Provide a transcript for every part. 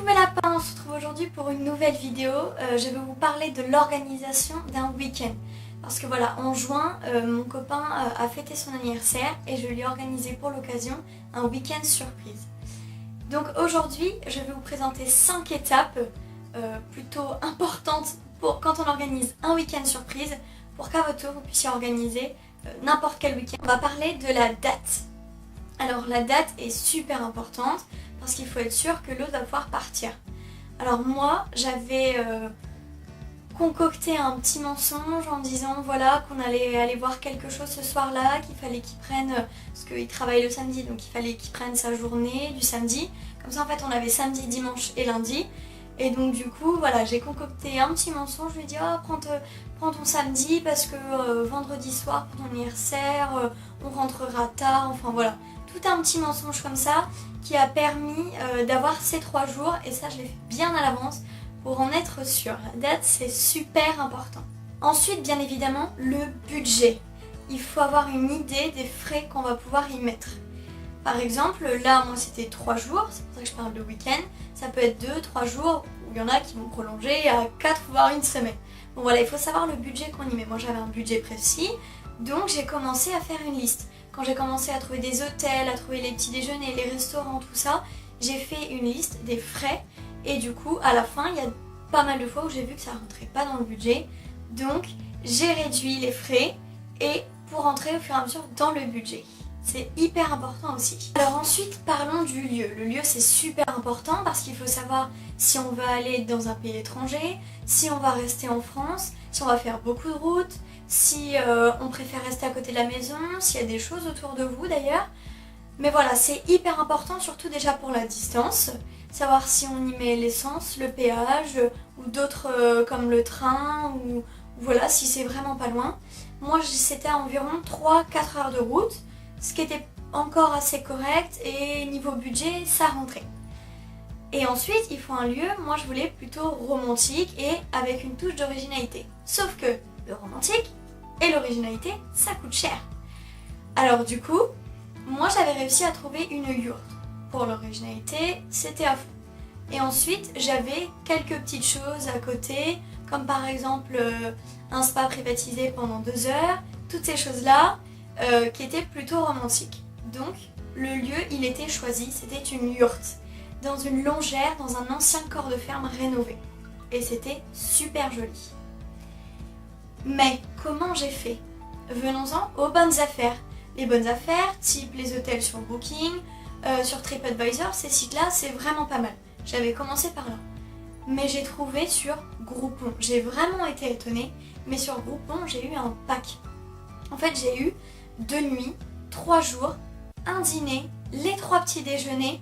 Coucou mes lapins, on se retrouve aujourd'hui pour une nouvelle vidéo. Je vais vous parler de l'organisation d'un week-end. Parce que voilà, en juin, mon copain a fêté son anniversaire et je lui ai organisé pour l'occasion un week-end surprise. Donc aujourd'hui, je vais vous présenter 5 étapes plutôt importantes pour quand on organise un week-end surprise pour qu'à votre tour vous puissiez organiser n'importe quel week-end. On va parler de la date. Alors la date est super importante parce qu'il faut être sûr que l'autre va pouvoir partir. Alors moi, j'avais concocté un petit mensonge en disant voilà qu'on allait aller voir quelque chose ce soir-là, qu'il fallait qu'il prenne, parce qu'il travaille le samedi, donc il fallait qu'il prenne sa journée du samedi. Comme ça en fait on avait samedi, dimanche et lundi. Et donc du coup voilà, j'ai concocté un petit mensonge, je lui ai dit oh, prends ton samedi parce que vendredi soir pour ton anniversaire, on rentrera tard, enfin voilà. Tout un petit mensonge comme ça qui a permis d'avoir ces 3 jours et ça je l'ai fait bien à l'avance pour en être sûre. La date c'est super important. Ensuite bien évidemment le budget. Il faut avoir une idée des frais qu'on va pouvoir y mettre. Par exemple là moi c'était 3 jours, c'est pour ça que je parle de week-end. Ça peut être 2-3 jours ou il y en a qui vont prolonger à 4 voire une semaine. Bon voilà, il faut savoir le budget qu'on y met. Moi j'avais un budget précis donc j'ai commencé à faire une liste. Quand j'ai commencé à trouver des hôtels, à trouver les petits déjeuners, les restaurants, tout ça, j'ai fait une liste des frais et du coup à la fin il y a pas mal de fois où j'ai vu que ça rentrait pas dans le budget, donc j'ai réduit les frais et pour rentrer au fur et à mesure dans le budget. C'est hyper important aussi. Alors ensuite parlons du lieu. Le lieu c'est super important parce qu'il faut savoir si on va aller dans un pays étranger, si on va rester en France, si on va faire beaucoup de routes, si on préfère rester à côté de la maison, s'il y a des choses autour de vous d'ailleurs. Mais voilà, c'est hyper important, surtout déjà pour la distance. Savoir si on y met l'essence, le péage ou d'autres comme le train ou voilà, si c'est vraiment pas loin. Moi c'était à environ 3-4 heures de route, ce qui était encore assez correct et niveau budget ça rentrait. Et ensuite il faut un lieu, moi je voulais plutôt romantique et avec une touche d'originalité. Sauf que le romantique et l'originalité, ça coûte cher. Alors du coup, moi j'avais réussi à trouver une yourte. Pour l'originalité, c'était à fond. Et ensuite, j'avais quelques petites choses à côté, comme par exemple un spa privatisé pendant 2 heures, toutes ces choses-là qui étaient plutôt romantiques. Donc, le lieu, il était choisi, c'était une yourte, dans une longère, dans un ancien corps de ferme rénové. Et c'était super joli. Mais comment j'ai fait? Venons-en aux bonnes affaires. Les bonnes affaires, type les hôtels sur Booking, sur TripAdvisor, ces sites-là, c'est vraiment pas mal. J'avais commencé par là. Mais j'ai trouvé sur Groupon. J'ai vraiment été étonnée, mais sur Groupon, j'ai eu un pack. En fait, j'ai eu 2 nuits, 3 jours, un dîner, les 3 petits déjeuners,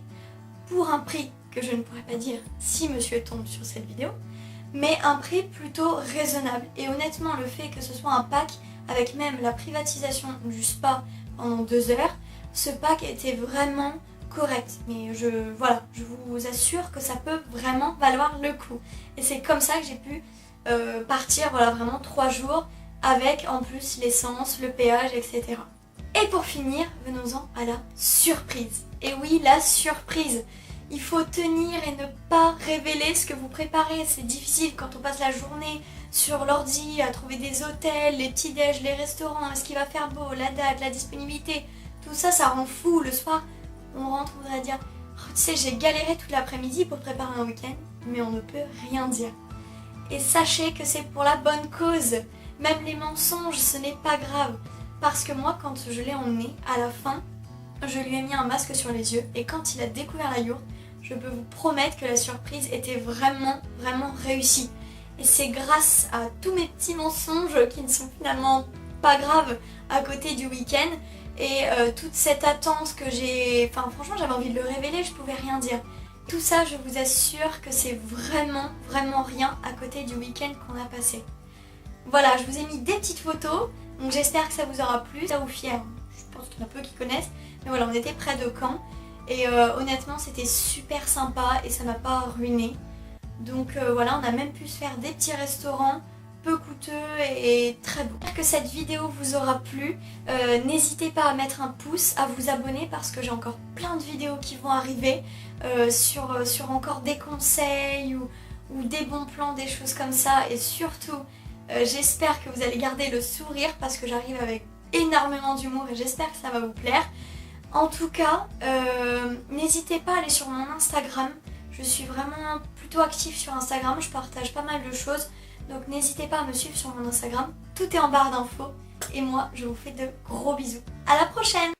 pour un prix que je ne pourrais pas dire si monsieur tombe sur cette vidéo, mais un prix plutôt raisonnable. Et honnêtement, le fait que ce soit un pack avec même la privatisation du spa pendant 2 heures, ce pack était vraiment correct. Mais je vous assure que ça peut vraiment valoir le coup. Et c'est comme ça que j'ai pu partir voilà, vraiment 3 jours avec en plus l'essence, le péage, etc. Et pour finir, venons-en à la surprise. Et oui, la surprise. Il faut tenir et ne pas révéler ce que vous préparez. C'est difficile quand on passe la journée sur l'ordi à trouver des hôtels, les petits déj, les restaurants, est-ce qu'il va faire beau, la date, la disponibilité. Tout ça, ça rend fou. Le soir, on rentre, on voudrait dire oh, tu sais, j'ai galéré toute l'après-midi pour préparer un week-end, mais on ne peut rien dire. Et sachez que c'est pour la bonne cause. Même les mensonges, ce n'est pas grave. Parce que moi, quand je l'ai emmené, à la fin, je lui ai mis un masque sur les yeux. Et quand il a découvert la yourte, je peux vous promettre que la surprise était vraiment, vraiment réussie. Et c'est grâce à tous mes petits mensonges qui ne sont finalement pas graves à côté du week-end. Et toute cette attente que j'ai... Enfin franchement j'avais envie de le révéler, je pouvais rien dire. Tout ça je vous assure que c'est vraiment, vraiment rien à côté du week-end qu'on a passé. Voilà, je vous ai mis des petites photos. Donc j'espère que ça vous aura plu, ça vous fier. Je pense qu'il y en a peu qui connaissent. Mais voilà, on était près de Caen. Et honnêtement c'était super sympa et ça m'a pas ruiné. Donc voilà, on a même pu se faire des petits restaurants peu coûteux et très beau. J'espère que cette vidéo vous aura plu. N'hésitez pas à mettre un pouce, à vous abonner parce que j'ai encore plein de vidéos qui vont arriver sur encore des conseils ou des bons plans, des choses comme ça. Et surtout, j'espère que vous allez garder le sourire parce que j'arrive avec énormément d'humour et j'espère que ça va vous plaire. En tout cas, n'hésitez pas à aller sur mon Instagram. Je suis vraiment plutôt active sur Instagram, je partage pas mal de choses. Donc n'hésitez pas à me suivre sur mon Instagram. Tout est en barre d'infos. Et moi, je vous fais de gros bisous. À la prochaine!